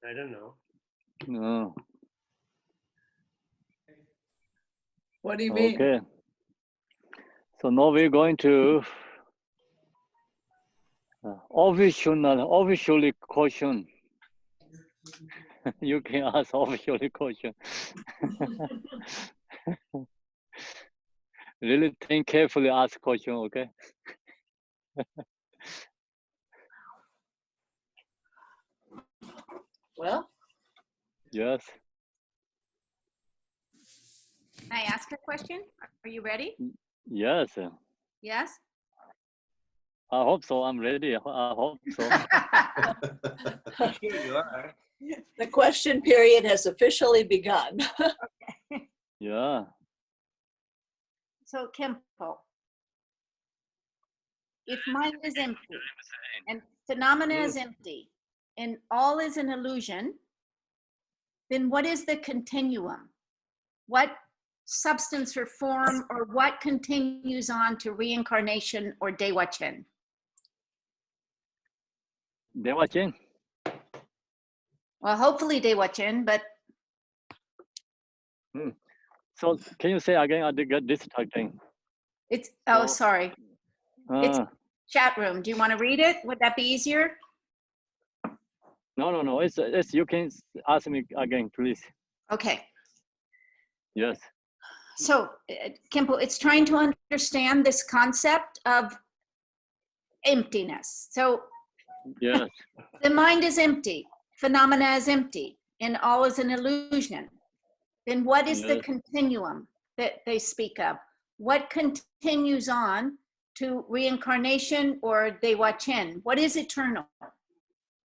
I don't know. No. What do you mean? Okay. So now we're going to officially question. You can ask officially question. Really think carefully, ask question, okay? Well, Yes. Can I ask a question? Are you ready? Yes. Yes? I hope so. I'm ready. I hope so. Here you are. the question period has officially begun. Yeah. So Kempo, if mind is empty and phenomena is empty and all is an illusion, then what is the continuum? What substance or form or what continues on to reincarnation or Dewachin? Dewachin. Well, hopefully Dewachin, but So can you say again? I did get distracting. it's, oh, So- sorry. It's Ah, chat room. Do you want to read it? Would that be easier? no. It's you can ask me again, please. Okay. Yes. So, Kimpo, it's trying to understand this concept of emptiness. So Yes. the mind is empty, phenomena is empty, and all is an illusion. Then what is the Yes. continuum that they speak of? What continues on to reincarnation or Dewachin? What is eternal?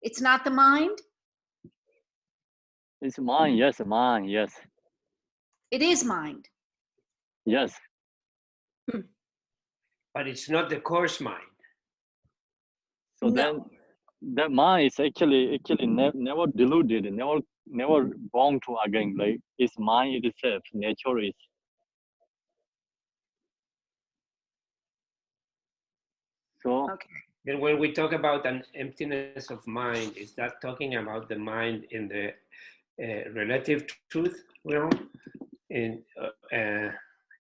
It's not the mind? It's mine. Yes, mine. Yes. It is mind. Yes. But it's not the coarse mind. So No. then that mind is actually never deluded, never born to again. Like it's mind itself. Nature is. So Okay. Then when we talk about an emptiness of mind, is that talking about the mind in the relative truth realm?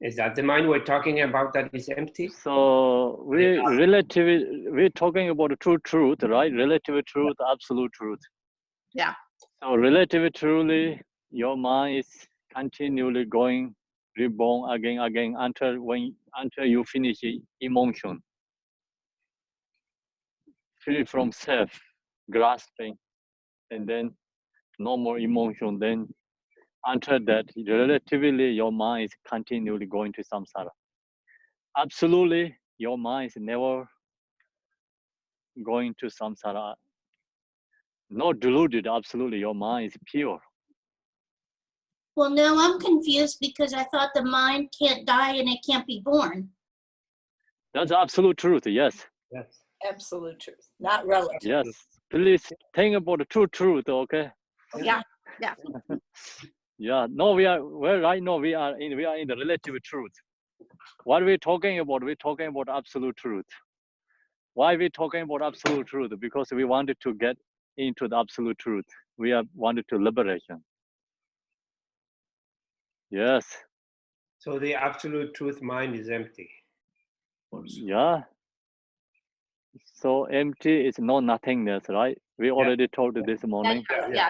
Is that the mind we're talking about that is empty? So we're talking about the true truth, right? Relative truth, absolute truth. Yeah. So relative truly, your mind is continually going reborn again until you finish emotion, free from self grasping, and then no more emotion. Then until that, relatively, your mind is continually going to samsara. Absolutely, your mind is never going to samsara. Not deluded, absolutely, your mind is pure. Well, now I'm confused because I thought the mind can't die and it can't be born. That's absolute truth, yes. Yes. Absolute truth, not relative. Yes. Please think about the true truth, okay? Yeah. Yeah. Yeah, no, well, right now we are in the relative truth. What we're talking about, we're talking about absolute truth. Why we talking about absolute truth? Because we wanted to get into the absolute truth. We are wanted to liberation. Yes. So the absolute truth mind is empty. Yeah. So empty is no nothingness, right? We already told this morning. Yeah.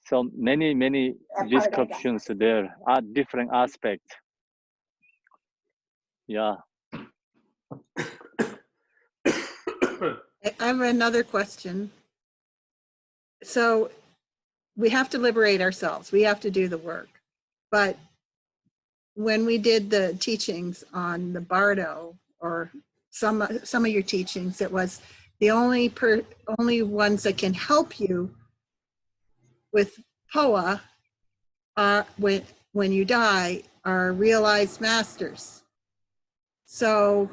So many descriptions there are different aspects. Yeah. I have another question. So we have to liberate ourselves. We have to do the work. But when we did the teachings on the Bardo, or some of your teachings, it was the only ones that can help you with POA are when you die are realized masters. So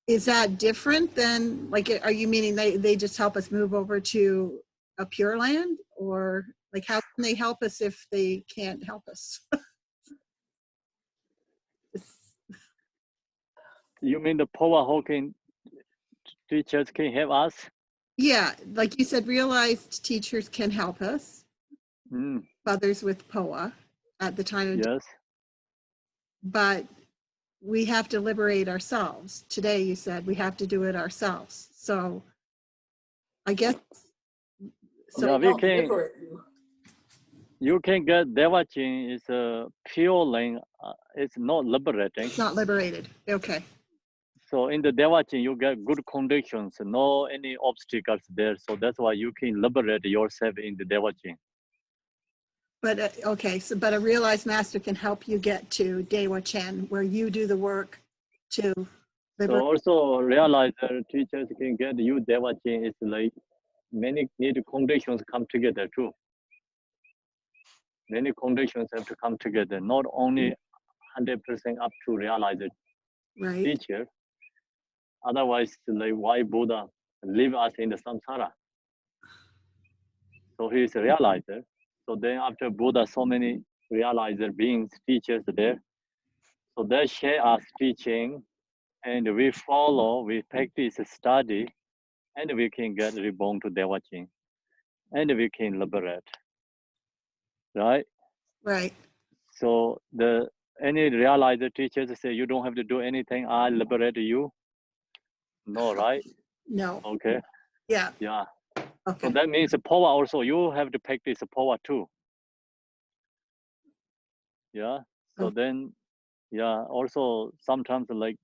is that different than, like, are you meaning they just help us move over to a Pure Land? Or like, how can they help us if they can't help us? You mean the Power Hawking teachers can help us? Yeah, like you said, realized teachers can help us, Mm, others with POA at the time of, yes. but we have to liberate ourselves. Today, you said we have to do it ourselves. So I guess, so Yeah, we Don't can. liberate you. You can get Devachin is a pure lane. It's not liberating. it's not liberated. Okay. So in the Devachin, you get good conditions, no any obstacles there. So that's why you can liberate yourself in the Devachin. But, okay, so, but a realized master can help you get to Dewa Chen, where you do the work to So liberate. also realize that teachers can get you Devachin. It's like many need conditions come together too. Many conditions have to come together, not only 100% up to realize it Right, teacher. Otherwise, like why Buddha leave us in the samsara? So he is a realizer. So then after Buddha, so many realizer beings, teachers there. So they share us teaching and we follow, we practice, study, and we can get reborn to Devachin. And we can liberate. Right? right. So the any realizer teachers say you don't have to do anything, I liberate you. No, right? No, Okay. yeah, Yeah. So okay. that means the power also, you have to practice the power too. Yeah. So Okay. then, yeah, also sometimes like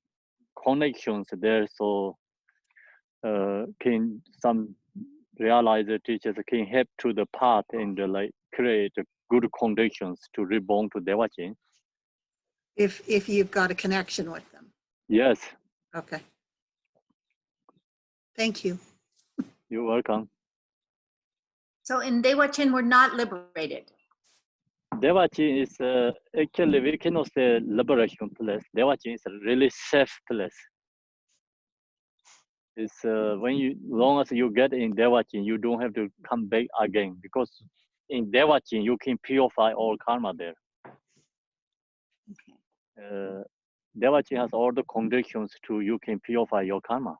connections there. So can some realizer teachers can help to the path and like create good conditions to reborn to Devachin. If you've got a connection with them. Yes, Okay. Thank you. you're welcome. So in Dewa Chen, we're not liberated. Devachin is actually, we cannot say liberation place. Devachin is a really safe place. It's when you, long as you get in Devachin, you don't have to come back again because in Devachin, you can purify all karma there. Devachin has all the conditions to you can purify your karma.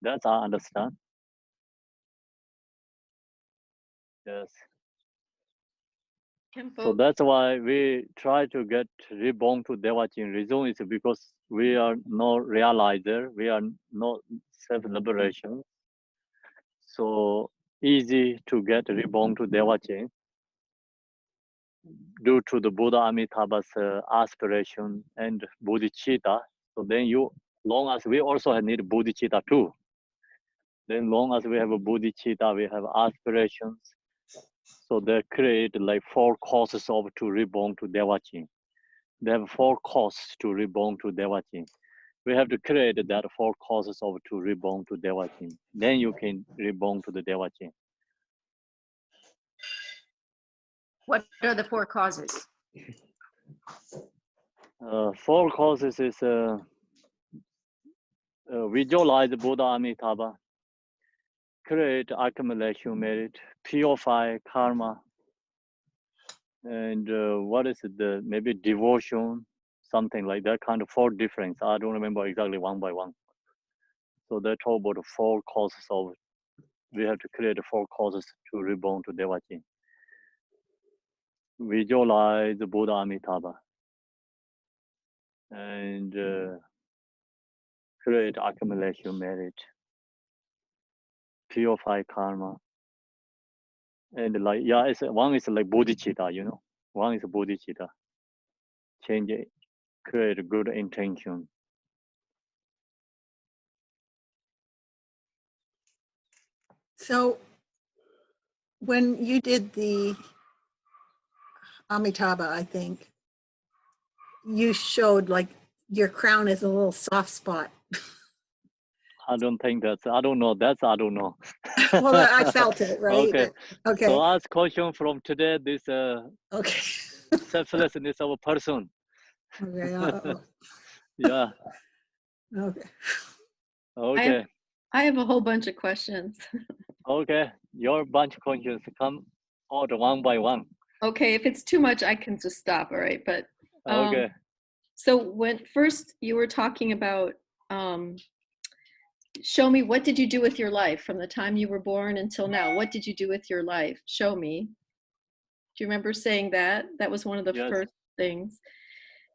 That's I understand. Yes. So that's why we try to get reborn to Devachin. Reason is because we are no realizer, we are not self-liberation. So easy to get reborn to Devachin due to the Buddha Amitabha's aspiration and bodhicitta. So then you, long as we also need bodhicitta too. Then long as we have a bodhicitta, we have aspirations. So they create like 4 causes of to reborn to Devachin. They have 4 causes to reborn to Devachin. We have to create that 4 causes of to reborn to Devachin. Then you can reborn to the Devachin. What are the 4 causes? 4 causes is visualize Buddha Amitabha, create accumulation merit, purify karma, and what is it? The maybe devotion, something like that. Kind of 4 difference. I don't remember exactly one by one. So they talk about the 4 causes of. We have to create the 4 causes to reborn to Devachin. Visualize the Buddha Amitabha and create accumulation merit, purify karma, and like yeah, it's one is like bodhicitta, you know. One is bodhicitta. Change it, create a good intention. So when you did the Amitabha, I think, you showed like your crown is a little soft spot. I don't think that's, I don't know. That's, I don't know. Well, I felt it, right? Okay. Okay. So ask question from today, this Okay. selflessness of a person. Okay. Yeah. Okay. Okay. I have a whole bunch of questions. Okay. Your bunch of questions come out one by one. Okay, if it's too much, I can just stop, all right? But Okay. so when first you were talking about show me, what did you do with your life from the time you were born until now? What did you do with your life? Show me. Do you remember saying that? That was one of the Yes. first things.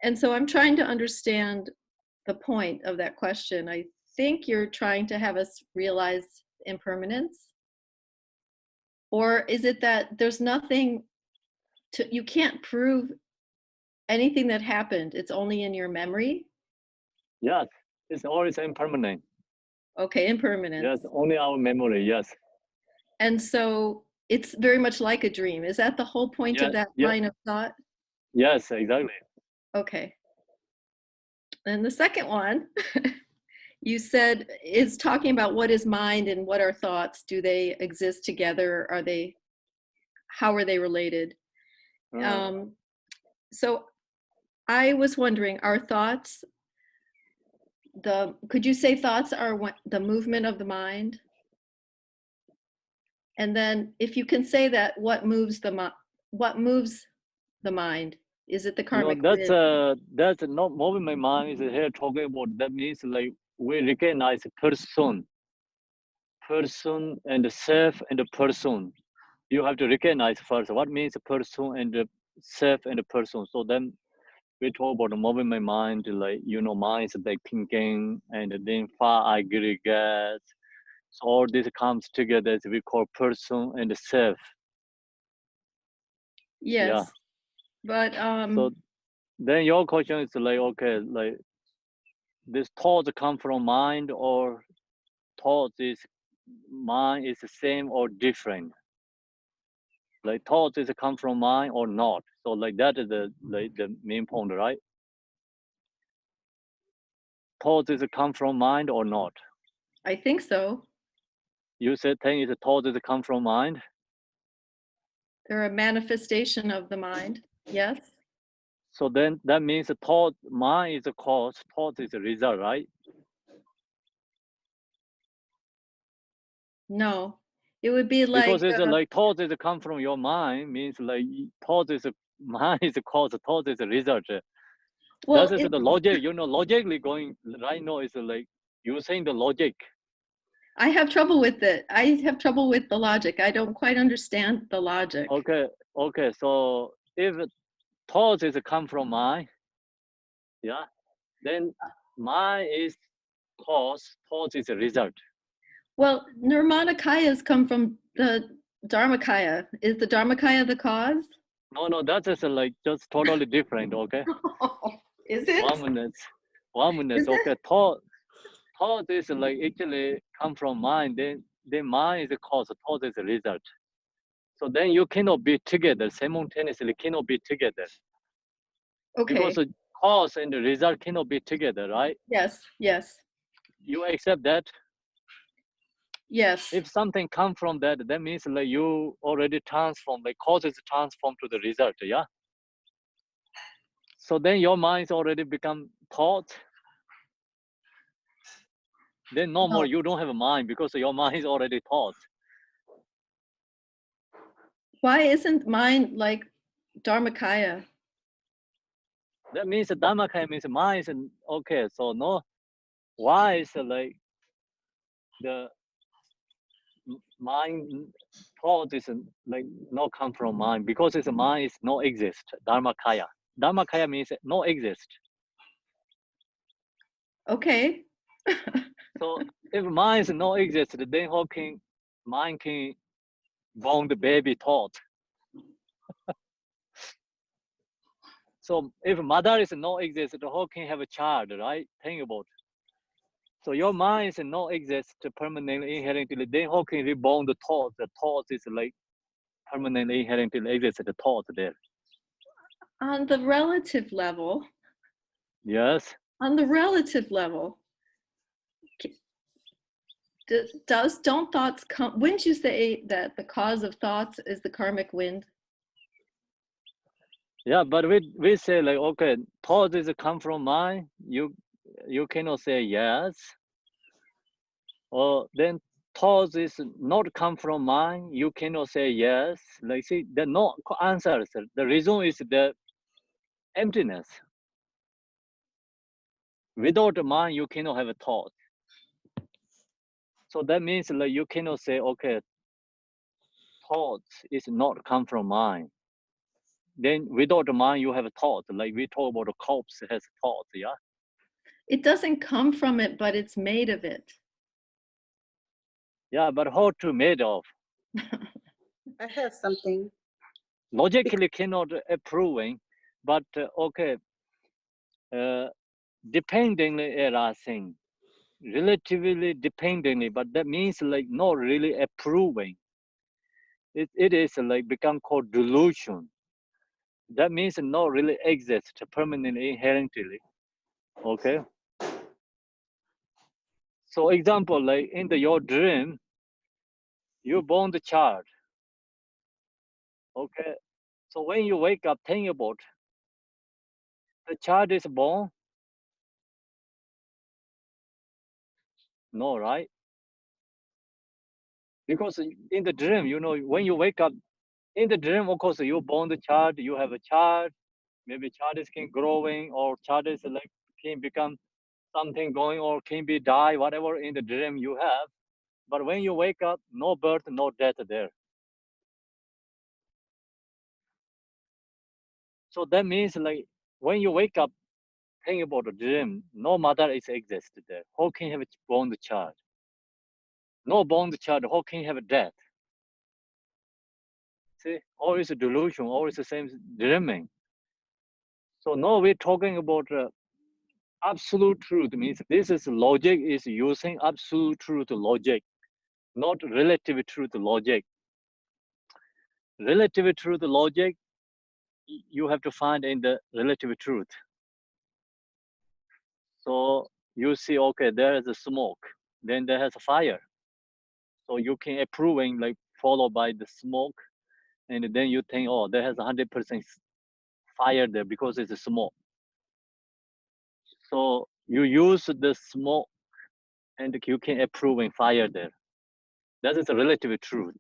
And so I'm trying to understand the point of that question. I think you're trying to have us realize impermanence. Or is it that there's nothing to, you can't prove anything that happened, it's only in your memory? Yes, it's always impermanent. Okay, impermanence. Yes, only our memory. Yes. And so it's very much like a dream. Is that the whole point Yeah, of that yeah. line of thought? Yes, exactly. Okay. And the second one, you said, is talking about what is mind and what are thoughts. Do they exist together? Are they, how are they related? So I was wondering, are thoughts, could you say thoughts are the movement of the mind? And then if you can say that, what moves the mind? Is it the No, karmic that's not moving my mind. Is here talking about, that means like we recognize person and the self and the person. You have to recognize first what means person and the self and the person. So then we talk about moving my mind, like, you know, mind is like thinking, and then far aggregates. So all this comes together as we call person and the self. Yes. Yeah. But So then your question is like, okay, like this thoughts come from mind, or thoughts is mind is the same or different? Like thoughts is come from mind or not? So like that is the main point, right? Thoughts is come from mind or not? I think so. You said thing is thoughts is come from mind. They're a manifestation of the mind. Yes. So then that means the thought, mind is a cause, thought is a result, right? No, it would be like, Because it's like thought is come from your mind, means like thought is mind is a cause, thought is a result. well, That is the logic, you know, logically going right now is like you're saying the logic. I have trouble with it. I have trouble with the logic. I don't quite understand the logic. Okay. So if thought is come from mind, yeah, then mind is cause, thought is a result. Well, Nirmanakayas come from the Dharmakaya. Is the Dharmakaya the cause? No, that is like just totally different. Okay. Is it? 1 minute. Is it? Okay. Thought is like actually come from mind. Then mind is the cause. Thought is the result. So then you cannot be together simultaneously. Cannot be together. Okay. Because the cause and the result cannot be together, right? Yes. Yes. You accept that? Yes. If something come from that, that means like you already transform. Like cause is transformed to the result. Yeah. So then your mind's already become thought. Then no more, you don't have a mind because your mind is already thought. Why isn't mind like Dharmakaya? That means the Dharmakaya means mind is okay. So no, why is like the mind thought is like no come from mind, because it's mind is no exist. Dharmakaya. Dharmakaya means no exist. Okay. So if mind is no exist, then how can mind can born the baby thought? So if mother is no exist, how can have a child, right? Think about it. So your mind is no exist permanently inherently, then how can reborn the thought? The thought is like permanently inherently exist the thought there. On the relative level. Yes. On the relative level. Don't thoughts come, wouldn't you say that the cause of thoughts is the karmic wind? Yeah, but we say like, okay, thought is come from mind, you cannot say yes. Or then thought is not come from mind, you cannot say yes. Like see, the no answers. The reason is the emptiness. Without mind, you cannot have a thought. So that means like you cannot say, okay, thoughts is not come from mind. Then without the mind, you have a thought. Like we talk about a corpse has thoughts, yeah? It doesn't come from it, but it's made of it. Yeah, but how to made of? I have something. Logically cannot approving, but okay, dependingly are saying, relatively dependingly, but that means like not really approving. It is like become called delusion. That means not really exist permanently, inherently. Okay. So example, like in your dream, you born the child. Okay. So when you wake up, think about the child is born. No, right? Because in the dream, you know, when you wake up, in the dream, of course, you born the child, you have a child, maybe child is can growing or child is like can become something going or can be die, whatever in the dream you have. But when you wake up, no birth, no death there. So that means like when you wake up, think about the dream, no mother is existed there. How can you have born the child? No born the child, how can you have a death? See, always a delusion, always the same dreaming. So now we're talking about absolute truth, means this is logic is using absolute truth logic, not relative truth logic. Relative truth logic, you have to find in the relative truth. So you see, okay, there is a smoke, then there has a fire. So you can approving like followed by the smoke, and then you think, oh, there has 100% fire there because it's a smoke. So you use the smoke and you can approving fire there. That is a relative truth.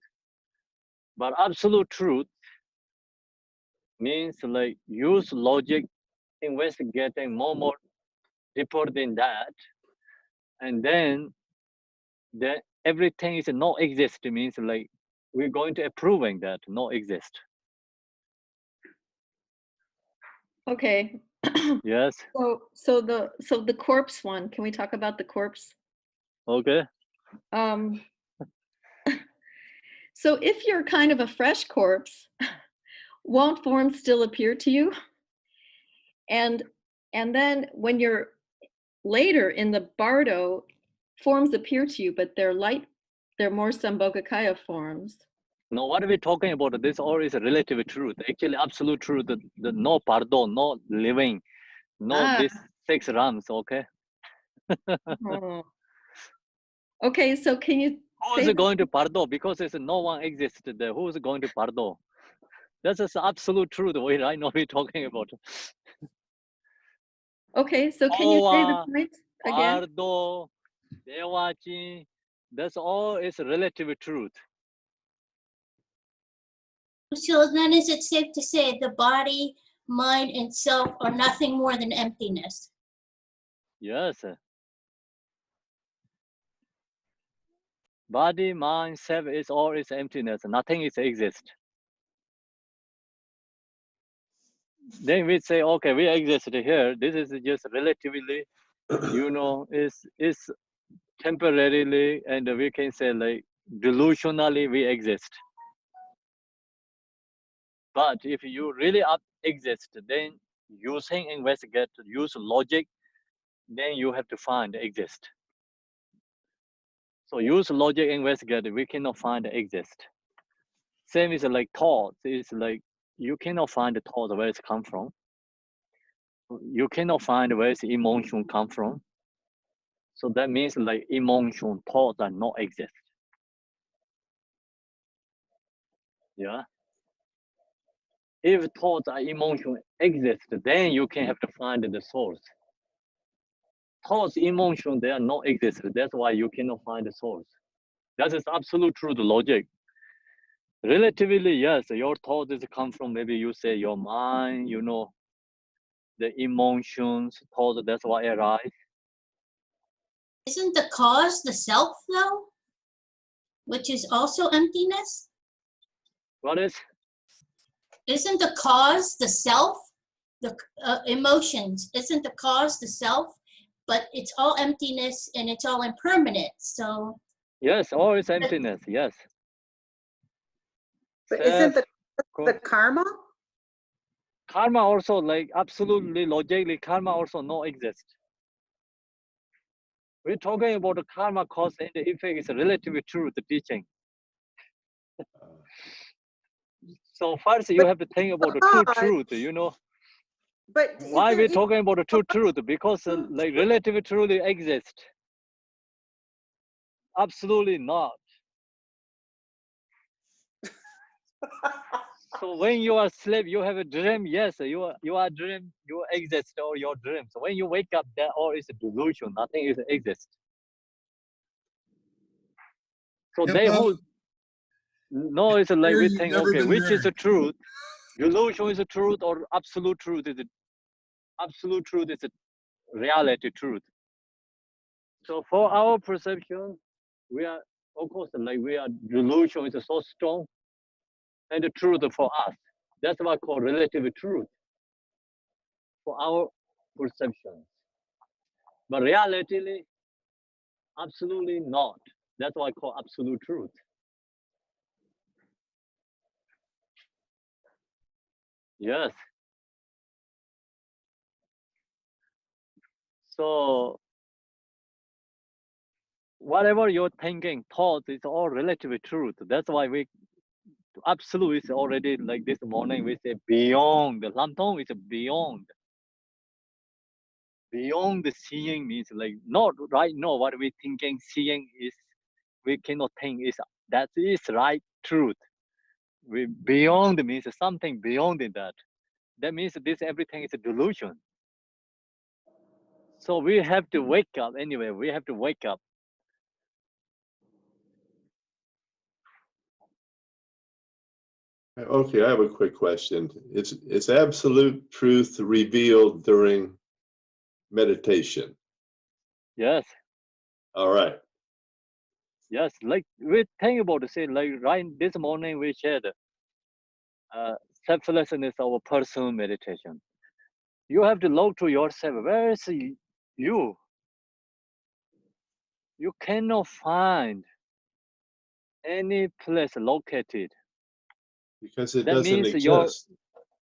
But absolute truth means like use logic, investigating more deeper than that, and then everything is not exist means like we're going to approving that not exist. Okay. Yes. So the corpse one, can we talk about the corpse? Okay. So if you're kind of a fresh corpse, won't forms still appear to you? And then when you're later in the bardo, forms appear to you, but they're more Sambhogakaya forms. No, what are we talking about? This all is a relative truth. Actually, absolute truth, the no pardon, no living, no this 6 realms, okay? Oh. Okay, so can you Who is going to pardon? Because there's no one existed there. Who is going to pardon? That's just absolute truth. Right now we're talking about. Okay, so can you say the point again? Pardo, Devachi, that's all is relative truth. So then is it safe to say the body, mind, and self are nothing more than emptiness? Yes. Body, mind, self is all is emptiness. Nothing is exist. Then we say, okay, we exist here. This is just relatively, you know, is temporarily, and we can say like delusionally we exist. But if you really exist, then using investigate, use logic, then you have to find exist. So use logic, investigate, we cannot find exist. Same is like thoughts. It's like you cannot find the thought where it's come from. You cannot find where its emotion come from. So that means like emotion, thoughts are not exist. Yeah. If thoughts are emotion exist, then you can have to find the source. Thoughts, emotion, they are not exist. That's why you cannot find the source. That is absolute truth logic. Relatively, yes, your thoughts come from maybe you say your mind, you know, the emotions, thoughts, that's why arise. Isn't the cause the self though? which is also emptiness? What is? Isn't the cause the self? The emotions, isn't the cause the self? But it's all emptiness and it's all impermanent. So Yes, all is emptiness. Yes. But isn't Self, the karma? karma also, like, absolutely logically, karma also no exist. We're talking about the karma cause and the effect is relatively true, the teaching. So first you But have to think about the cause, true truth, you know. but Why we're isn't it talking about the true truth? Because like relatively truly exist. Absolutely not. So when you are asleep, you have a dream. Yes, you are dream. You exist or your dream. So when you wake up, that all is a delusion. Nothing is exist. So Yeah, they Bob, who know is like here we you've think, never okay, been which is there. the truth? Delusion is the truth or absolute truth is it? Absolute truth is a reality truth. So for our perception, we are, of course, like we are, delusion is so strong and the truth for us. That's what I call relative truth for our perception. But reality, absolutely not. That's what I call absolute truth. Yes. So whatever you're thinking, thought is all relative truth. That's why we absolute is already like this morning we say beyond. The Lantong is beyond. Beyond the seeing means like not right now what we thinking seeing is we cannot think is that is right truth. We beyond means something beyond that. That means this everything is a delusion. So we have to wake up anyway. We have to wake up. Okay, I have a quick question. It's absolute truth revealed during meditation. Yes. All right. Yes. Like we think about it, say like right this morning we shared selflessness our personal meditation. You have to look to yourself. Where is you? You cannot find any place located. Because it That doesn't means your exist.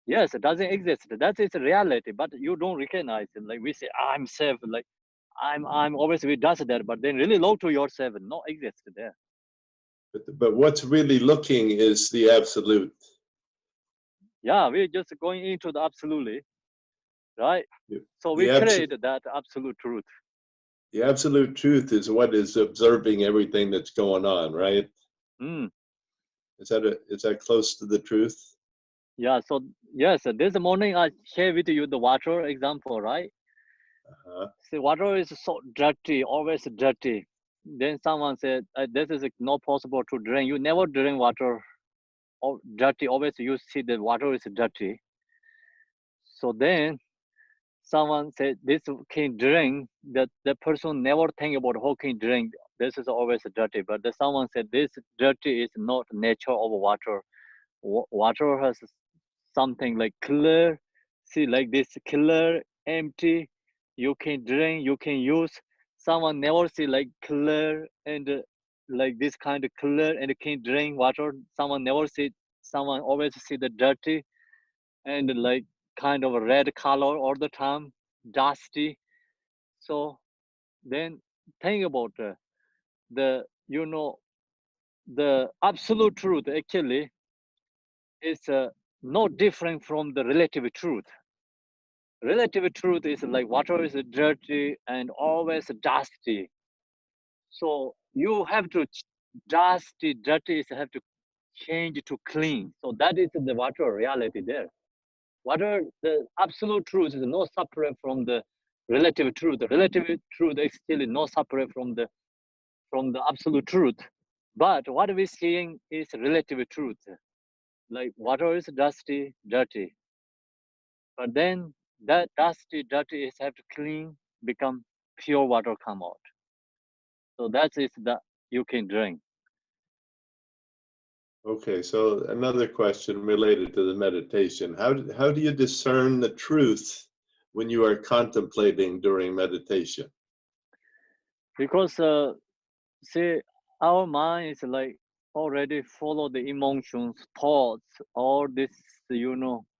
yes, it doesn't exist. That is reality, but you don't recognize it. Like we say, I'm safe. Like I'm always we does that, but then really look to yourself, no exist there. But what's really looking is the absolute. Yeah, we're just going into the absolutely, right? So we The, create that absolute truth. the absolute truth is what is observing everything that's going on, right? Mm. Is that close to the truth? Yeah. So yes, this morning I share with you the water example, right? See, water is so dirty, always dirty. Then someone said, "This is not possible to drink. You never drink water, or dirty. Always you see the water is dirty." So then someone said, "This can drink." That the person never think about how can drink. This is always dirty. But the someone said, "This dirty is not nature of water. Water has something like clear. See, like this clear, empty. You can drink, you can use. Someone never see like clear and like this kind of clear and can drink water. Someone never see. Someone always see the dirty and like kind of a red color all the time, dusty. So then think about the you know the absolute truth actually is no different from the relative truth. Relative truth is like water is dirty and always dusty. So you have to dusty, dirty is have to change to clean. So that is the water reality there. Water, the absolute truth is no separate from the relative truth. The relative truth is still no separate from the absolute truth. But what we're seeing is relative truth. Like water is dusty, dirty. But then that dusty, dirty is have to clean, become pure water come out. So that is that you can drink. Okay, so another question related to the meditation. How do you discern the truth when you are contemplating during meditation? Because see, our mind is like already follow the emotions, thoughts, all this,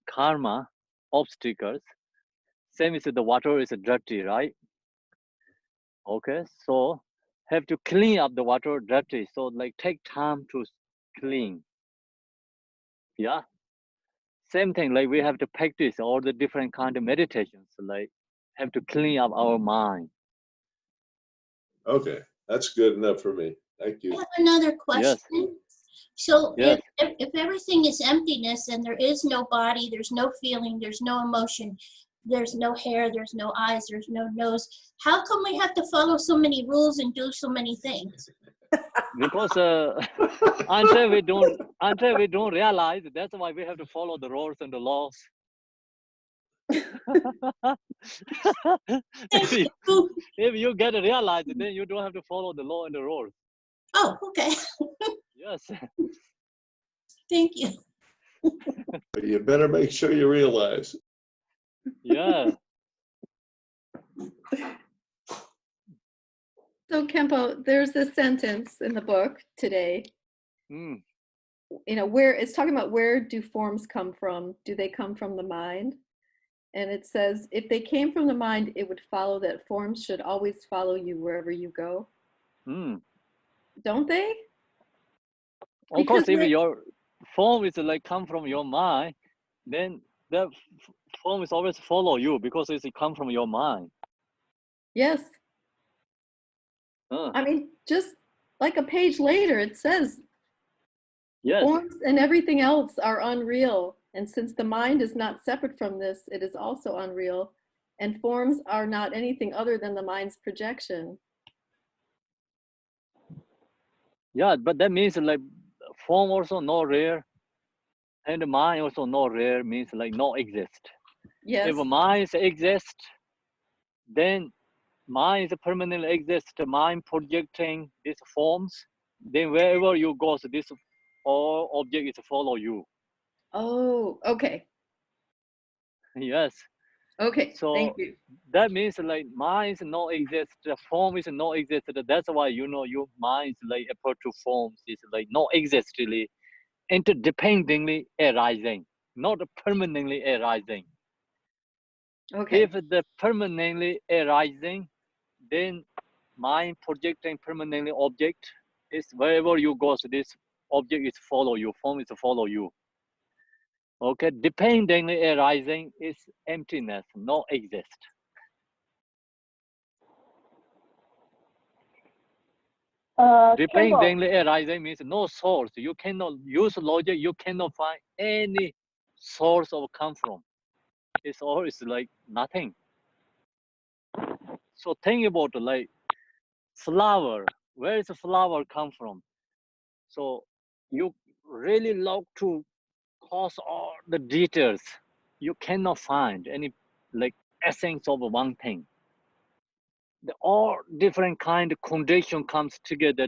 karma, obstacles. Same as the water is dirty, right? Okay, so have to clean up the water dirty. So like take time to clean. Yeah. Same thing, like we have to practice all the different kind of meditations, like have to clean up our mind. Okay, that's good enough for me. Thank I you. have another question. Yes. So Yes. if everything is emptiness and there is no body, there's no feeling, there's no emotion, there's no hair, there's no eyes, there's no nose, how come we have to follow so many rules and do so many things? Because until we don't realize, that's why we have to follow the rules and the laws. if you get to realize it, then you don't have to follow the law and the rules. Oh, okay. Yes. Thank you. But you better make sure you realize. Yeah. So Kempo, there's a sentence in the book today, Mm. where it's talking about where do forms come from? Do they come from the mind? And it says, if they came from the mind, it would follow that forms should always follow you wherever you go. Mm. Don't they? Of course, Because if your form is like come from your mind, then the form is always follow you because it's come from your mind. yes. Uh, I mean, just like a page later, it says yes. forms and everything else are unreal. And since the mind is not separate from this, it is also unreal. And forms are not anything other than the mind's projection. Yeah, but that means like form also not rare, and the mind also not rare means like not exist. Yes. If mind exist, then mind is permanently exist. Mind projecting these forms, then wherever you go, so this all object is follow you. Oh, okay. Yes. Okay. So Thank you. that means like mind is not exist, the form is not exist. That's why your mind is like apart to forms is like not existently, interdependently arising, not permanently arising. Okay. If the permanently arising, then mind projecting permanently object is wherever you go, so this object is follow you, form is follow you. Okay, dependently arising is emptiness, not exist. Dependently arising means no source. You cannot use logic. You cannot find any source of come from. It's all is like nothing. So think about like flower. Where is a flower come from? So you really love to cause all the details. You cannot find any like essence of one thing. The all different kind of condition comes together.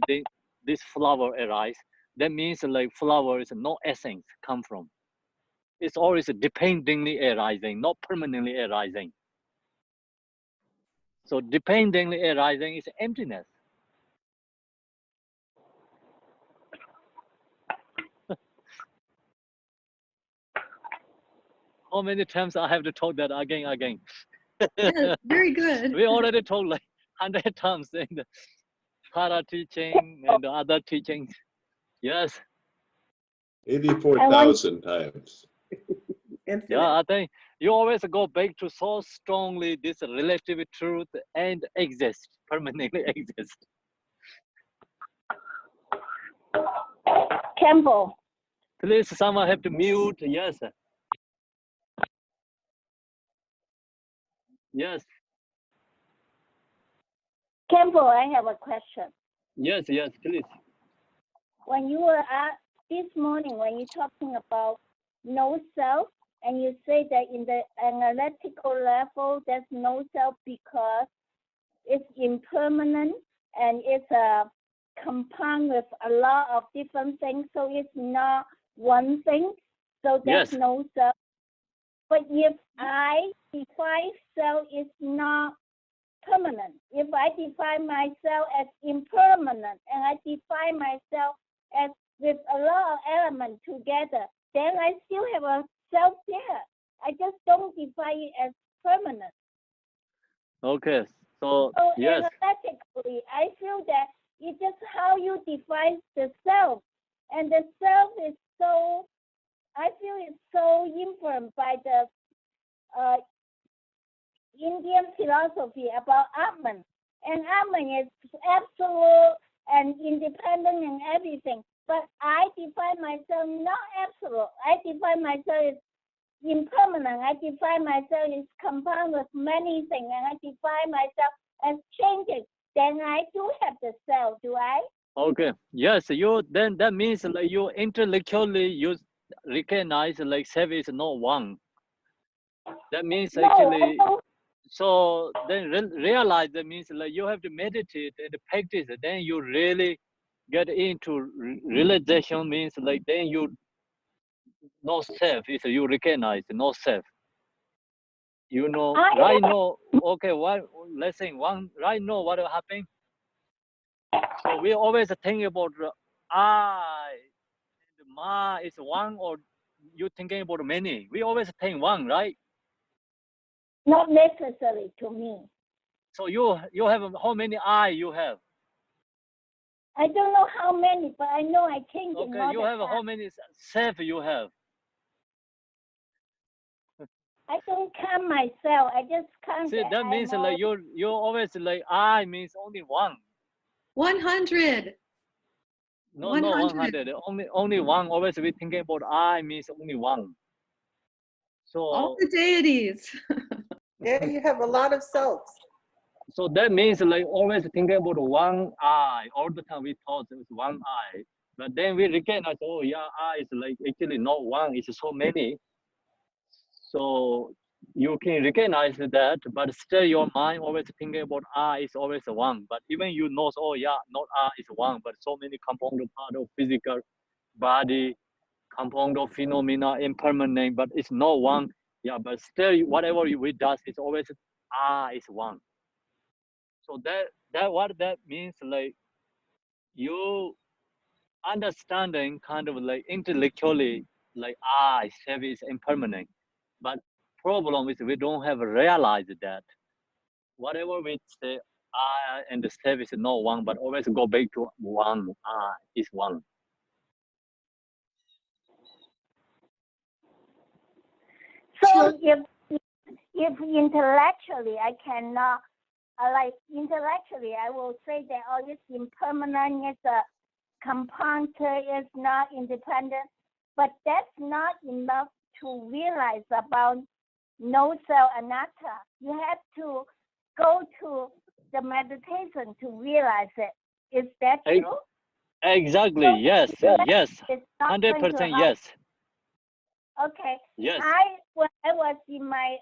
This flower arise. That means like flower is no essence come from. It's always dependently arising, not permanently arising. So dependently arising is emptiness. How many times I have to talk that again? Yeah, very good. We already told like 100 times in the para teaching and the other teachings. Yes. 84,000 times. Yeah, I think you always go back to so strongly this relative truth and exist, permanently exist. Campbell, Please, someone have to mute. Yes. Yes. Campbell, I have a question. Yes, please. When you were this morning, when you're talking about no self, and you say that in the analytical level, there's no self because it's impermanent and it's compound with a lot of different things, so it's not one thing. So there's Yes. no self. But if I define self is not permanent, if I define myself as impermanent and I define myself as with a lot of elements together, then I still have a self there. I just don't define it as permanent. Okay. So So yes. energetically, I feel that it's just how you define the self. And the self is so, I feel it's so influenced by the Indian philosophy about Atman. And Atman is absolute and independent and everything. But I define myself not absolute. I define myself as impermanent. I define myself as compound of many things. And I define myself as changing. Then I do have the self, do I? Okay. Yes. You then that means like you intellectually you recognize like self is not one. That means No, I actually. don't. So then realize that means like you have to meditate and practice. Then you really get into realization means like then you no self is you recognize no self. You know right now. Okay, what let's say one right now what will happen. So we always think about I and ma is one or you thinking about many. We always think one, right? Not necessary to me. So you have how many I you have? I don't know how many, but I know I change it Okay, all you the have time. how many self you have? I don't count myself. I just count See, that means like you always like I means only one. 100. No, no 100. Only one. Always we thinking about I means only one. All So the deities. Yeah, you have a lot of selves. so that means like always thinking about one I. All the time we thought it was one I. But then we recognize, oh yeah, I is like actually not one, it's so many. So you can recognize that, but still your mind always thinking about I is always one. But even you know, oh yeah, not I is one, but so many compound part of physical body, compound of phenomena, impermanent, but it's not one. Yeah, but still whatever we does, it's always I is one. So that what that means like you understanding kind of like intellectually like self is impermanent, but problem is we don't have realized that whatever we say I and the self is not one, but always go back to one. I is one. So if intellectually I cannot, like intellectually I will say that oh it's impermanent, it's a compound, it's not independent, but that's not enough to realize about no self anatta. You have to go to the meditation to realize it. Is that true? Exactly. So Yes. Yes. it's not going to 100% happen. yes. Okay. Yes. When I was in my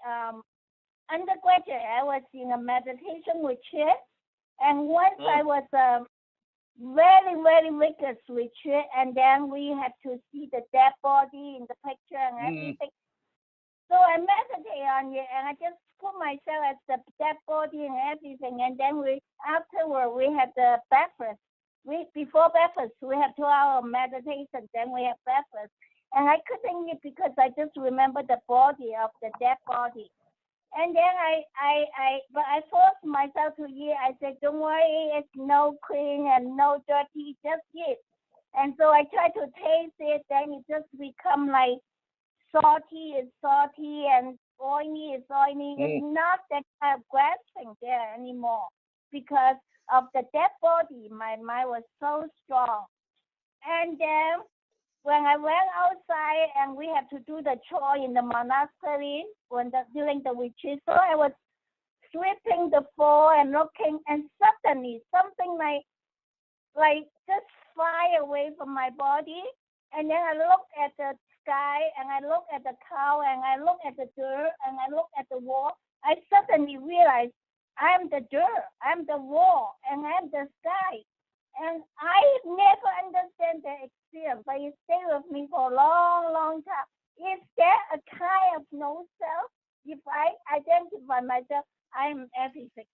undergraduate, I was in a meditation retreat, and once I was very, very rigorous retreat, and then we had to see the dead body in the picture and everything. So I meditate on it, and I just put myself as the dead body and everything, and then afterward we had the breakfast. Before breakfast we have 2 hours of meditation, then we have breakfast. And I couldn't eat because I just remember the body of the dead body. And then but I forced myself to eat. I said, don't worry, it's no clean and no dirty, just eat. And so I tried to taste it, then it just become like salty and oily is oily. It's not that kind of grasping there anymore because of the dead body. My mind was so strong. And then when I went outside and we had to do the chore in the monastery during the retreat, so I was sweeping the floor and looking, and suddenly something like just fly away from my body, and then I looked at the sky, and I looked at the cow, and I looked at the dirt, and I looked at the wall. I suddenly realized I'm the dirt, I'm the wall, and I'm the sky. And I never understand the experience, but it stayed with me for a long, long time. Is there a kind of no self? If I identify myself, I am everything.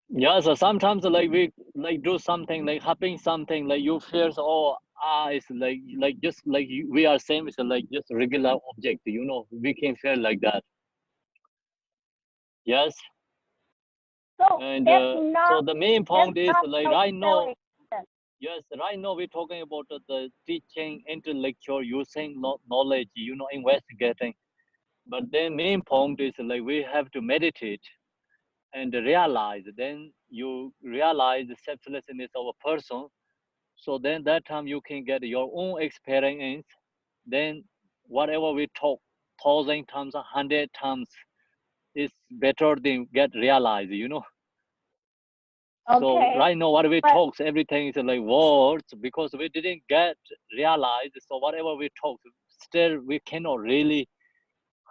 Yeah, so sometimes like we like do something like happening something like you fears it's like just like we are same it's like just regular object, you know, we can feel like that. Yes. So And that's so not, the main that's point is not like no right now, self-existence. yes, right now we're talking about the teaching, intellectual, using knowledge, you know, investigating. But the main point is like we have to meditate and realize. Then you realize the selflessness of a person. So then that time you can get your own experience. Then whatever we talk 1,000 times, 100 times is better than get realized, you know. So Okay. right now what we But- talk, everything is like words because we didn't get realized. So whatever we talk, still we cannot really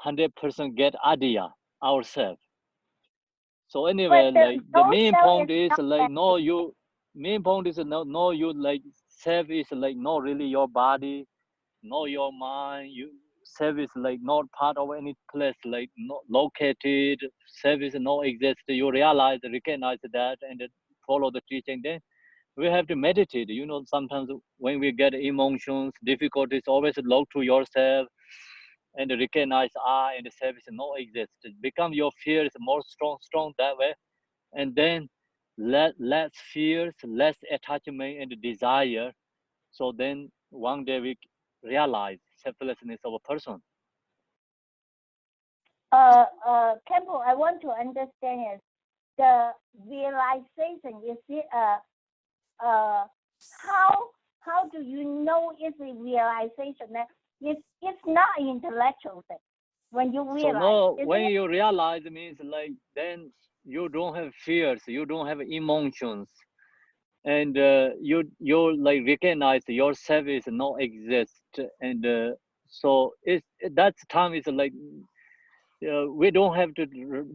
100% get idea ourselves. So anyway, But the like the no main self point is is not like no you main point is no you like self is like not really your body, no your mind. You self is like not part of any place, like not located. Self is no exist. You realize, recognize that, and then follow the teaching. Then we have to meditate. You know, sometimes when we get emotions, difficulties, always look to yourself and recognize I and self is no exist. Become your fear is more strong that way, and then less fears, less attachment and desire. So then one day we realize selflessness of a person. Campbell, I want to understand is the realization, is it how do you know it's a realization? That it's not an intellectual thing when you realize. So no, isn't when it? you realize means like then you don't have fears, you don't have emotions, and you like recognize yourself is no exist, and so it's that time is like we don't have to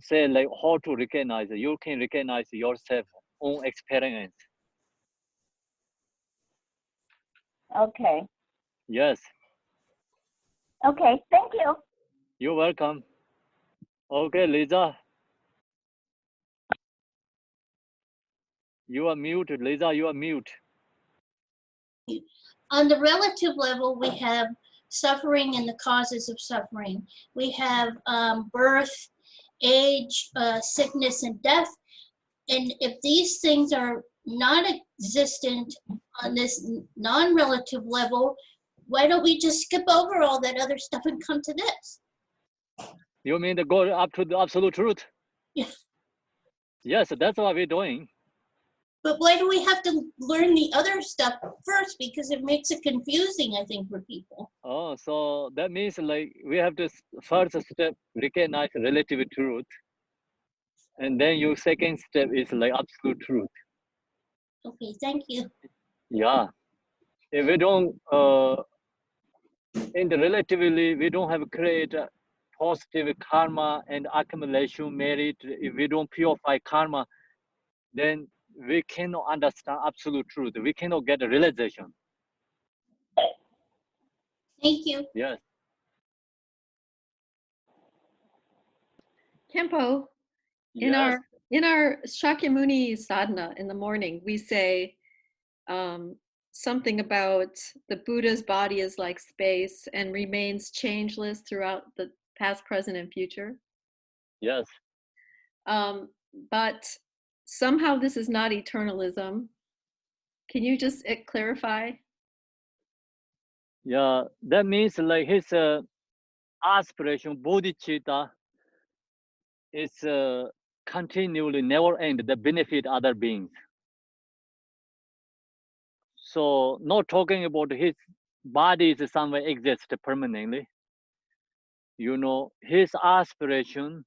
say like how to recognize. You can recognize yourself own experience. Okay. Yes, Okay. Thank you. you're welcome. Okay, Lisa. You are muted, Lisa. You are mute. On the relative level, we have suffering and the causes of suffering. We have birth, age, sickness, and death. And if these things are non-existent on this non-relative level, why don't we just skip over all that other stuff and come to this? You mean to go up to the absolute truth? Yeah. Yes, that's what we're doing. But why do we have to learn the other stuff first? Because it makes it confusing, I think, for people. Oh, so that means like we have to first step recognize relative truth, and then your second step is like absolute truth. Okay, thank you. Yeah. If we don't in the relatively we don't have create positive karma and accumulation merit. If we don't purify karma, then we cannot understand absolute truth. We cannot get a realization. Thank you. Yes. Kempo, in Yes. our Shakyamuni sadhana in the morning, we say something about the Buddha's body is like space and remains changeless throughout the past, present, and future. Yes. But somehow this is not eternalism. Can you just clarify? Yeah, that means like his aspiration, bodhicitta, is continually never end, the benefit other beings. So not talking about his body is somewhere exist permanently. You know, his aspiration,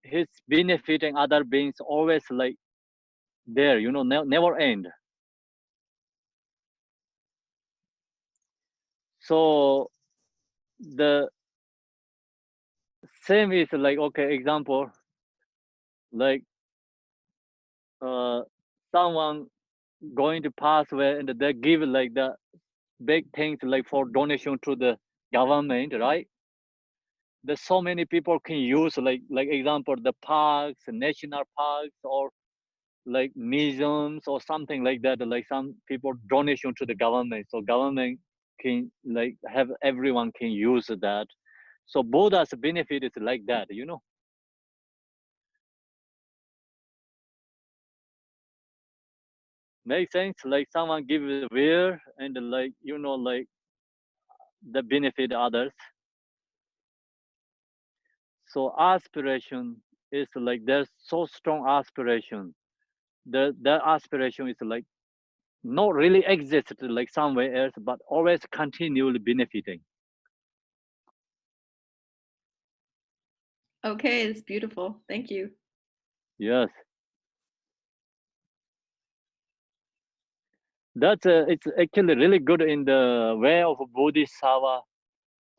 his benefiting other beings always like there, you know, never end. So the same is like, okay, example, like someone going to pass away and they give like the big things like for donation to the government, right? There's so many people can use like example, the parks, national parks, or like museums or something like that, like some people donation to the government. So government can like have everyone can use that. So Buddha's benefit is like that, you know. Make sense? Like someone give it weird and like, you know, like the benefit others. So aspiration is like there's so strong aspiration. That aspiration is like not really exist like somewhere else, but always continually benefiting. Okay, it's beautiful. Thank you. Yes. That's it's actually really good in the way of Bodhisattva,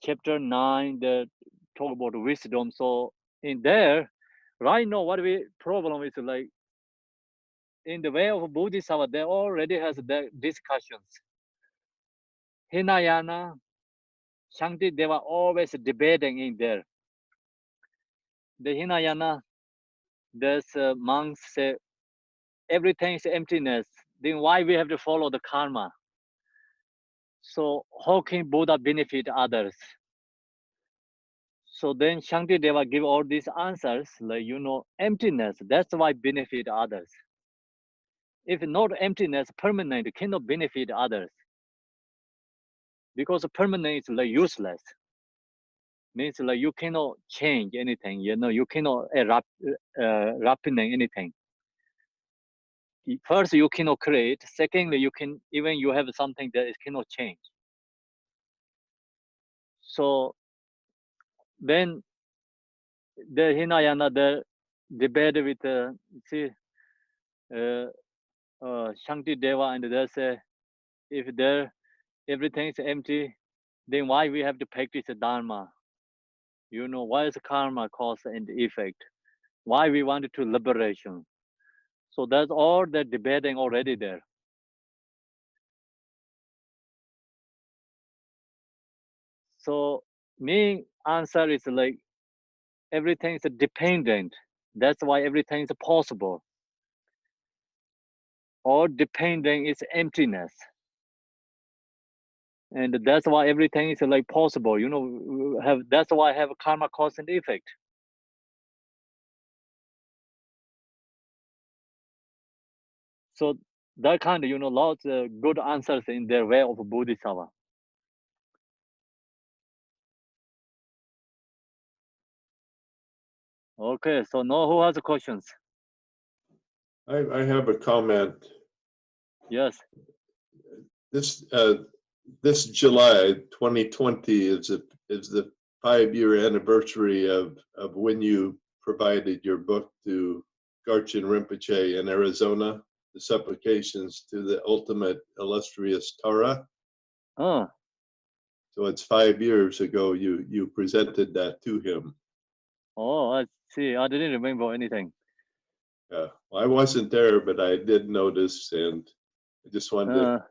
chapter 9, that talk about wisdom. So in there, right now, what we problem is like in the way of Bodhisattva, they already has the discussions. Hinayana, Shanti, they were always debating in there. The Hinayana, there's monks say everything is emptiness. Then why we have to follow the karma? So how can Buddha benefit others? So then Shantideva give all these answers, like, you know, emptiness, that's why benefit others. If not emptiness, permanent cannot benefit others. Because permanent is like useless. Means like you cannot change anything, you know, you cannot rapidate anything. First, you cannot create. Secondly, you can, even you have something that it cannot change. So then the Hinayana, the debate with Shantideva, and they say, if there everything is empty, then why we have to practice the Dharma? You know, why is karma, cause and effect? Why we want to liberation? So that's all the debating already there. So main answer is like everything is dependent. That's why everything is possible. All depending is emptiness. And that's why everything is like possible. You know, that's why I have karma, cause and effect. So that kind of, you know, lots of good answers in their way of Bodhisattva. Okay, so now who has questions? I have a comment. Yes. This July 2020 is the 5-year anniversary of when you provided your book to Garchen Rinpoche in Arizona, the supplications to the ultimate illustrious Tara. Oh. So it's 5 years ago you presented that to him. Oh, I see. I didn't remember anything. Well, I wasn't there, but I did notice, and I just wanted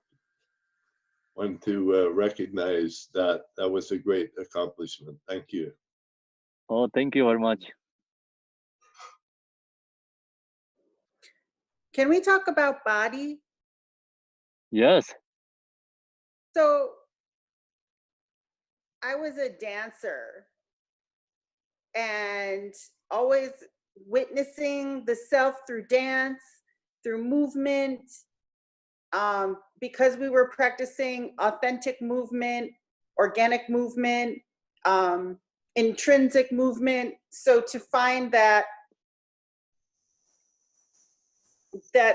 to recognize that that was a great accomplishment. Thank you. Oh, thank you very much. Can we talk about body? Yes. So I was a dancer and always witnessing the self through dance, through movement, because we were practicing authentic movement, organic movement, intrinsic movement. So to find that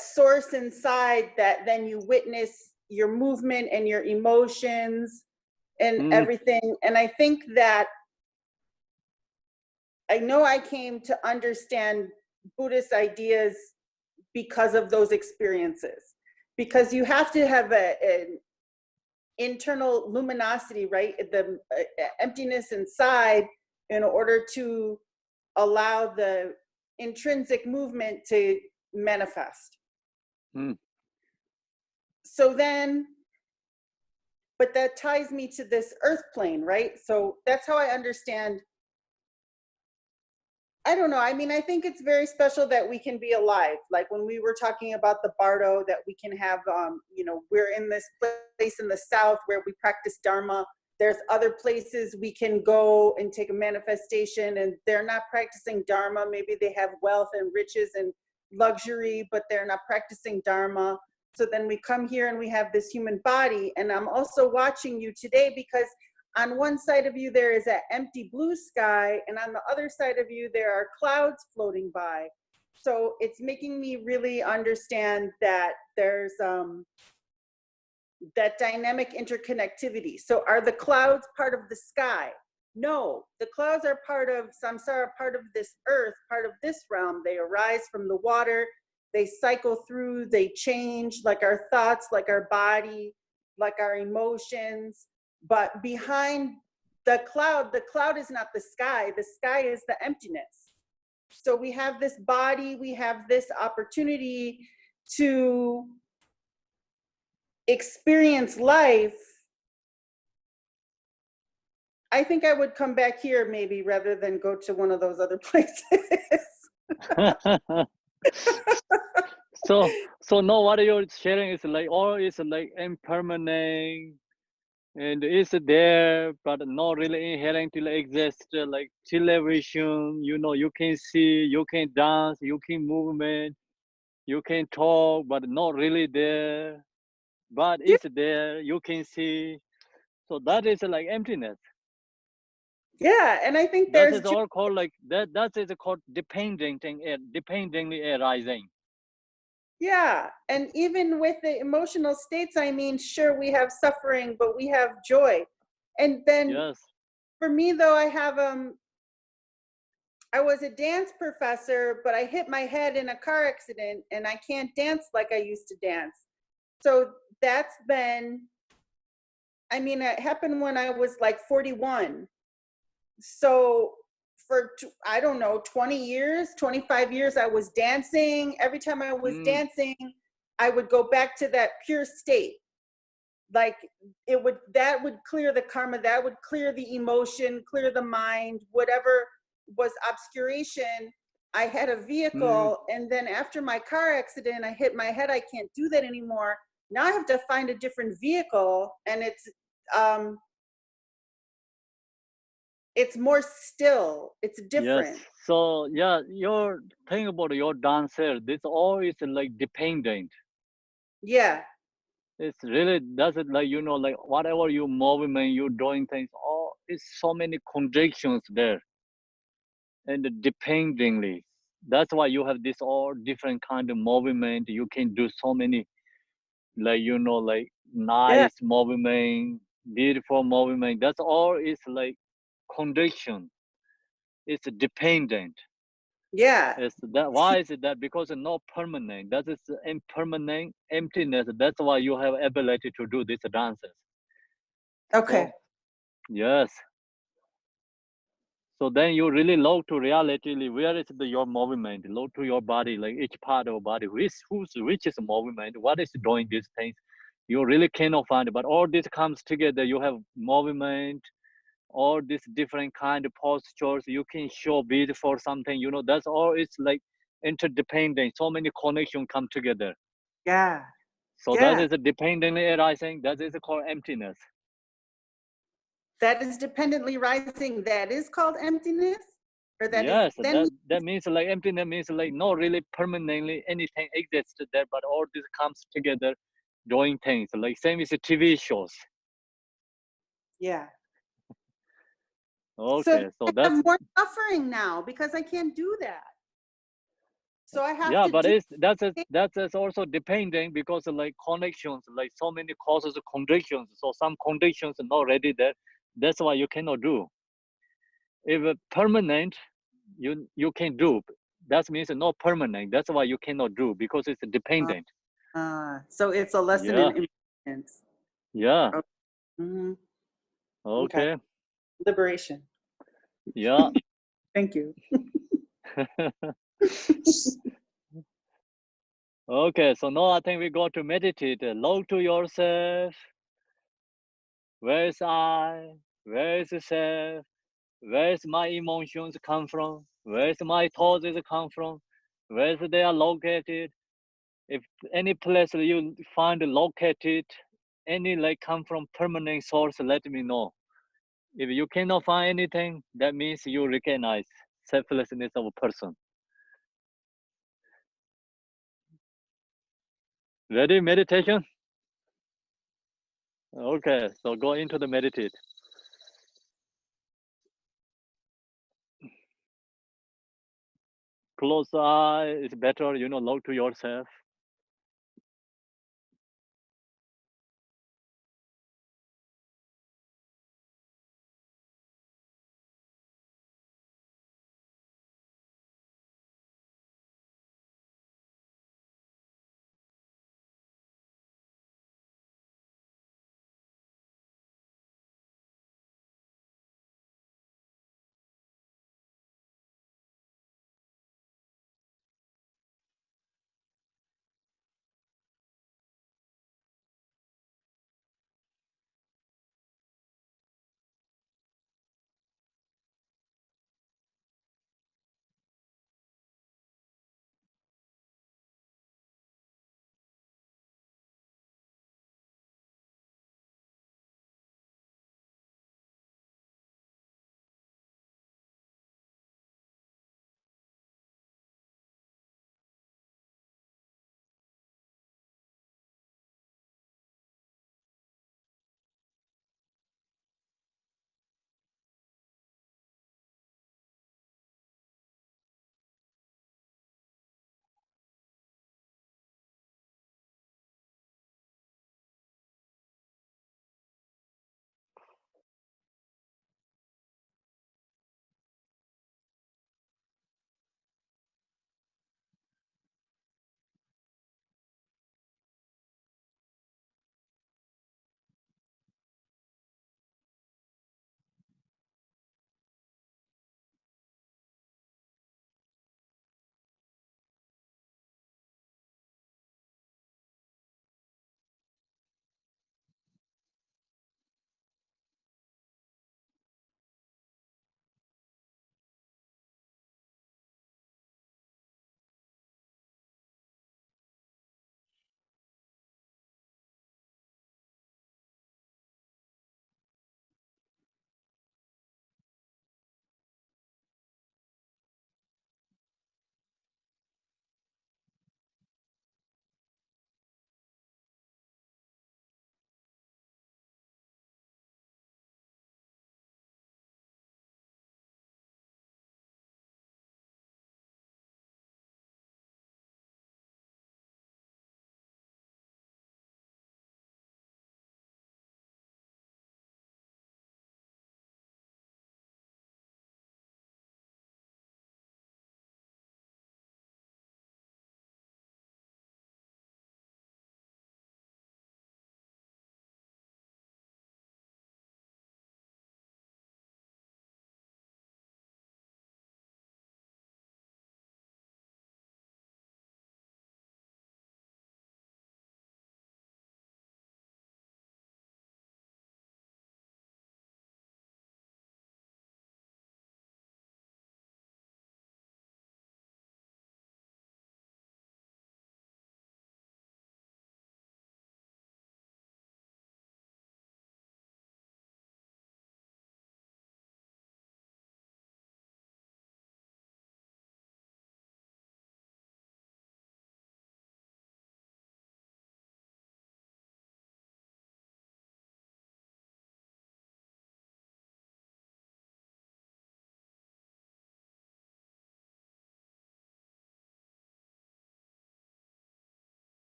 source inside that then you witness your movement and your emotions and everything. And I think that I know I came to understand Buddhist ideas because of those experiences, because you have to have an internal luminosity, right? The emptiness inside in order to allow the intrinsic movement to manifest. Mm. So then, but that ties me to this earth plane, right? So that's how I understand. I don't know. I mean, I think it's very special that we can be alive. Like when we were talking about the Bardo, that we can have, you know, we're in this place in the South where we practice Dharma. There's other places we can go and take a manifestation and they're not practicing Dharma. Maybe they have wealth and riches and luxury, but they're not practicing Dharma. So then we come here and we have this human body. And I'm also watching you today because on one side of you, there is an empty blue sky, and on the other side of you, there are clouds floating by. So it's making me really understand that there's that dynamic interconnectivity. So are the clouds part of the sky? No, the clouds are part of samsara, part of this earth, part of this realm. They arise from the water, they cycle through, they change, like our thoughts, like our body, like our emotions. But behind the cloud is not the sky is the emptiness. So we have this body, we have this opportunity to experience life. I think I would come back here maybe rather than go to one of those other places. So now what you're sharing is like all is like impermanent and it's there but not really inherently exist, like television, you know, you can see, you can dance, you can movement, you can talk, but not really there, but it's there, you can see. So that is like emptiness. Yeah, and I think That there's is all called like that is called dependently arising. yeah, and even with the emotional states, I mean, sure, we have suffering, but we have joy. And then Yes. for me though, I was a dance professor, but I hit my head in a car accident and I can't dance like I used to dance. So that's been, I mean, it happened when I was like 41. So for, I don't know, 20 years, 25 years, I was dancing. Every time I was dancing, I would go back to that pure state. Like that would clear the karma, that would clear the emotion, clear the mind, whatever was obscuration. I had a vehicle, and then after my car accident, I hit my head, I can't do that anymore. Now I have to find a different vehicle, and it's more still, it's different. Yes. So yeah, your thing about your dancer, this all is like dependent. Yeah. It's really does it like, you know, like whatever you movement, you doing things, oh, it's so many contradictions there. And dependingly, that's why you have this all different kind of movement. You can do so many, like, you know, like nice movement, beautiful movement. That's all is like condition. It's dependent. Yeah. It's that. Why is it that? Because it's not permanent. That is impermanent emptiness. That's why you have ability to do these dances. Okay. So, yes. So then you really look to reality. Where is your movement? Look to your body, like each part of your body. Which is movement? What is doing these things? You really cannot find it. But all this comes together. You have movement, all these different kind of postures. You can show beautiful something. You know, that's all. It's like interdependent. So many connections come together. Yeah. So that is a dependently arising. That is called emptiness. That is dependently rising. That is called emptiness? Or that yes, is, that means like emptiness means like not really permanently anything exists there, but all this comes together doing things. Like same as TV shows. Yeah. Okay, so I that's have more suffering now because I can't do that. So I have to but do that's also depending because of like connections, like so many causes of conditions. So some conditions are not ready there. That's why you cannot do. If a permanent, you can do. That means not permanent. That's why you cannot do because it's dependent. So it's a lesson in impermanence. Yeah. Okay. Okay. Liberation. Yeah. Thank you. Okay, so now I think we go to meditate. Look to yourself. Where is I? Where is the self? Where is my emotions come from? Where is my thoughts come from? Where is they are located? If any place you find located, any like come from permanent source, let me know. If you cannot find anything, that means you recognize selflessness of a person. Ready, meditation? Okay, so go into the meditate. Close eye is better, look to yourself.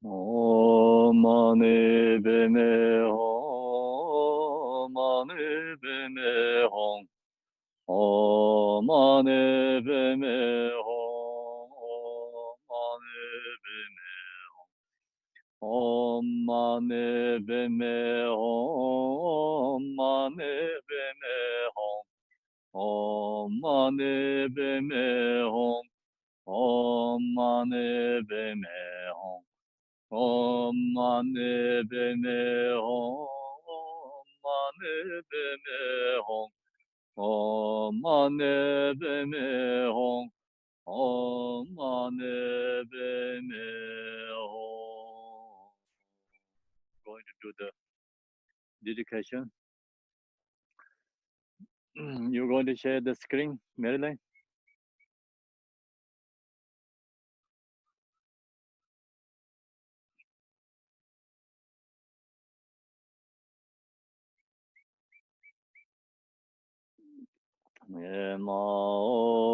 Om Mani Padme Hum. Mani Padme Hum. Om Mani Padme Hum. Om Mani Padme Hum. Mani Padme Hum. Om Mani Padme Hum. Om Mani Padme Hum. Om Mani Padme Hum. Mani Padme Hum. Om Mani Padme Hum. Om Mani Padme Hum. Going to do the dedication. You're going to share the screen, Marilyn?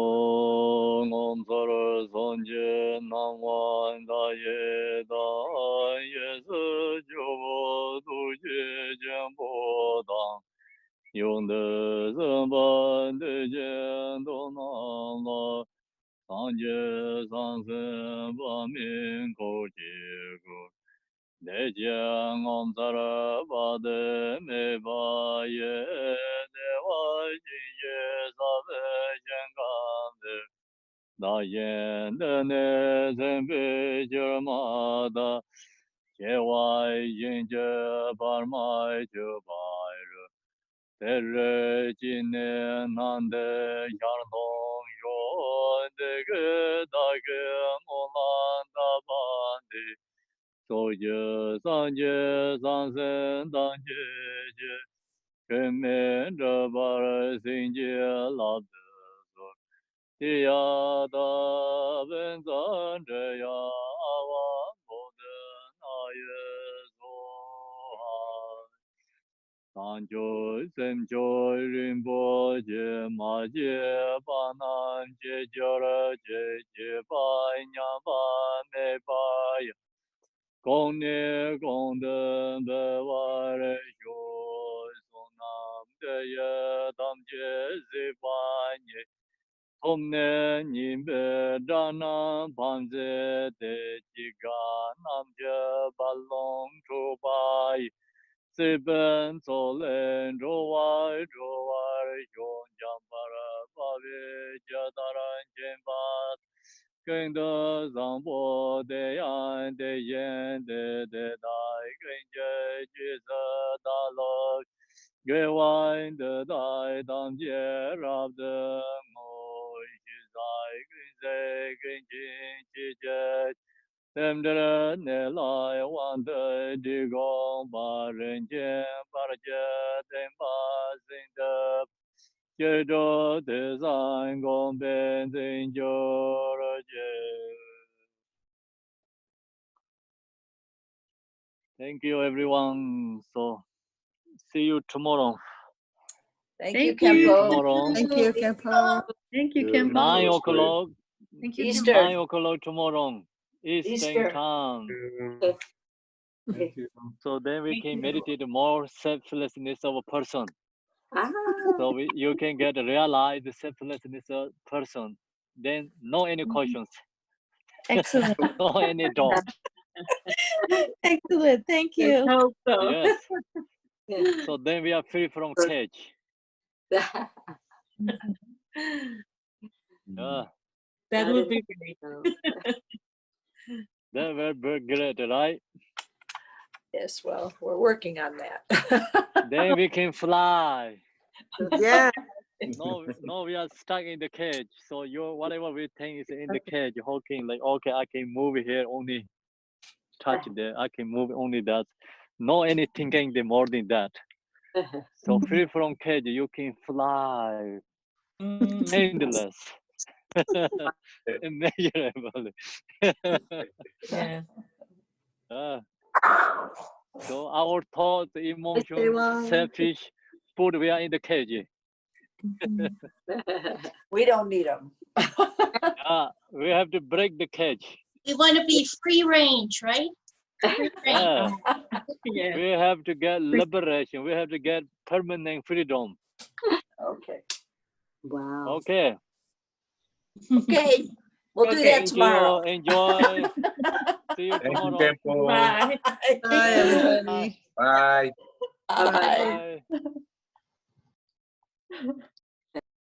Mao Om Sar Sonje Namwan Da Ye Da Ye Su Jo Du Ye Jen Bo Dang Yong De Zhen Ban De Jen Do Nam La Sang Je Sang Sen Ba Min Ko Ji Gu De Jiang Om Sar Ba De Me Ba Ye De Wa Jin Ye Sa De Jen Gan De Da Yen De Ne Zen Be Je Ma Da Je Wai Jin Je Bar Mai Je Bai Re De Re Jin Ne Nan De Yar Dong Yo De Ge Da Ge Mo Lan Da Ban De So Je San Je San Sen Dan Je Je Ken Men De Bar Sin Je La De So Ya Da Ben Zan Je Ya Wa Bo De Na Ye So Ha San Jo Sem Jo Rin Bo Je Ma Je Ba Nan Je Jo Ra Je Je Ba Nya Ba Me Ba Ya Gong Ne Gong De Be Wa Re Yo So Nam De Ye Dam Je Zi Ba Nye Tom Ne Nim Be Da Nam Pan Ze De Ji Ga Nam Je Ba Long Chu Ba Yi Si Ben So Len Jo Wai Yon Jam Ba Ra Ba Ve Ja Da Ran Jen Ba Geng De Zang Bo De Yan De Yen De De Dai Geng Je Ji Se Da Lo Ge Wan De Dai Dam Jie Rab De Mo Ji Zai Geng Se Geng Jin Ji Je Dem De Ne Lai Wan De Di Gong Ba Ren Jian Ba Ra Jie Dem Ba Xin De Jie Zhou De Zan Gong Ben Zin Jiu Ra Jie. Thank you, everyone. So, see you tomorrow. Thank you, Thank you. Kempo. Tomorrow, Thank you, Kempo. Thank you, Yeah. Kim. 9 o'clock. Thank you, Easter. 9 o'clock tomorrow. Eastern Easter. time. Thank you. So then we Thank can you. meditate more selflessness of a person. Ah, So you can get realize the selflessness of person. Then no any questions, excellent. no any doubt. Excellent. Thank Let's you. hope so. Yes. So then we are free from cage. Yeah. That would be great. That will be great, right? Yes, well, we're working on that. Then we can fly. Yeah. No, we are stuck in the cage. So your whatever we think is in the cage, hooking like okay, I can move here only touch there. I can move only that. No any thinking the more than that. So free from cage, you can fly endless, immeasurably. Yeah. So our thoughts, emotions, everyone. selfish, put we are in the cage. We don't need them. We have to break the cage. We want to be free range, right? Yeah. Yeah. We have to get liberation. We have to get permanent freedom. Okay. Wow. Okay. Okay. We'll do that Thank tomorrow. you. Enjoy. See you Thank you, tomorrow. Temple. Bye. Bye, everybody. Bye. Bye. Bye.